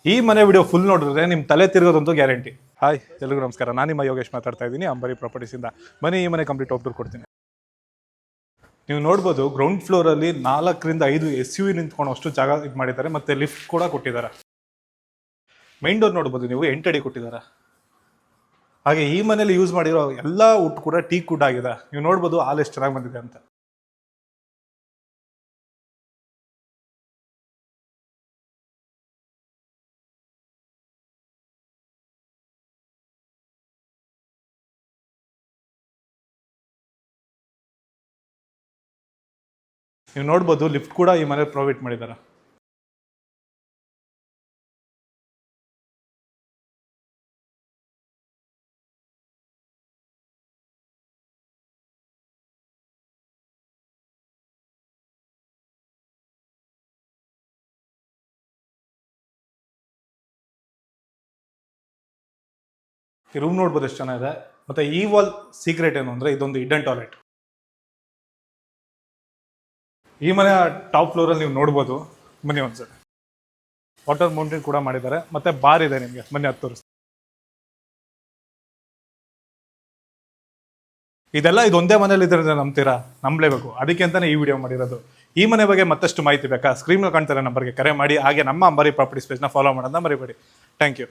ಈ ಮನೆ video full ನೋಡಿದ್ರೆ ನಿಮ್ಮ ತಲೆ ತಿರುಗೋದಂತೂ ಗ್ಯಾರಂಟಿ. ಹಾಯ್ ಎಲ್ರಿಗೂ ನಮಸ್ಕಾರ, ನಾನು ನಿಮ್ಮ ಯೋಗೇಶ್ ಮಾತಾಡ್ತಾ ಇದ್ದೀನಿ ಅಂಬರಿ ಪ್ರಾಪರ್ಟೀಸಿಂದ. ಬನ್ನಿ ಈ ಮನೆ ಕಂಪ್ಲೀಟ್ ಟೂರ್ ಕೊಡ್ತೀನಿ. ನೀವು ನೋಡ್ಬೋದು ಗ್ರೌಂಡ್ ಫ್ಲೋರಲ್ಲಿ 4 ರಿಂದ 5 SUV ನಿಂತ್ಕೊಳ್ಳೋಷ್ಟು ಜಾಗ ಇದು ಮಾಡಿದ್ದಾರೆ, ಮತ್ತೆ ಲಿಫ್ಟ್ ಕೂಡ ಕೊಟ್ಟಿದ್ದಾರೆ. ಮೈನ್ ಡೋರ್ ನೋಡ್ಬೋದು ನೀವು 8 ಅಡಿ ಕೊಟ್ಟಿದ್ದಾರೆ. ಹಾಗೆ ಈ ಮನೇಲಿ ಯೂಸ್ ಮಾಡಿರೋ ಎಲ್ಲ ವುಡ್ ಕೂಡ ಟೀಕ್ ವುಡ್ ಆಗಿದೆ. ನೀವು ನೋಡ್ಬೋದು ಹಾಲು ಎಷ್ಟು ಚೆನ್ನಾಗಿ ಬಂದಿದೆ ಅಂತ. ನೀವು ನೋಡ್ಬೋದು ಲಿಫ್ಟ್ ಕೂಡ ಈ ಮನೆ ಪ್ರೊವೈಡ್ ಮಾಡಿದ್ದಾರೆ. ಈ ರೂಮ್ ನೋಡ್ಬೋದು ಎಷ್ಟು ಚೆನ್ನಾಗಿದೆ. ಮತ್ತೆ ಈ ವಾಲ್ ಸೀಕ್ರೆಟ್ ಏನು ಅಂದ್ರೆ ಇದೊಂದು ಹಿಡನ್ ಟಾಯ್ಲೆಟ್. ಈ ಮನೆಯ ಟಾಪ್ ಫ್ಲೋರ್ ಅಲ್ಲಿ ನೀವು ನೋಡ್ಬೋದು. ಬನ್ನಿ ಒಂದ್ಸರಿ. ವಾಟರ್ ಮೌಂಟೇನ್ ಕೂಡ ಮಾಡಿದ್ದಾರೆ, ಮತ್ತೆ ಬಾರ್ ಇದೆ ನಿಮಗೆ. ಬನ್ನಿ ಅದು ತೋರಿಸ್ತೀನಿ. ಇದೊಂದೇ ಮನೇಲಿ ಇದ್ರೆ ನಂಬ್ತೀರಾ? ನಂಬಲೇಬೇಕು. ಅದಕ್ಕೆ ಅಂತಾನೆ ಈ ವಿಡಿಯೋ ಮಾಡಿರೋದು. ಈ ಮನೆ ಬಗ್ಗೆ ಮತ್ತಷ್ಟು ಮಾಹಿತಿ ಬೇಕಾ? ಸ್ಕ್ರೀನ್ ಕಾಣ್ತಾರೆ ನಂಬರ್ಗೆ ಕರೆ ಮಾಡಿ. ಹಾಗೆ ನಮ್ಮ ಅಂಬಾರಿ ಪ್ರಾಪರ್ಟೀಸ್ ಪೇಜ್ನ ಫಾಲೋ ಮಾಡೋದನ್ನ ಮರಿಬೇಡಿ. Thank you.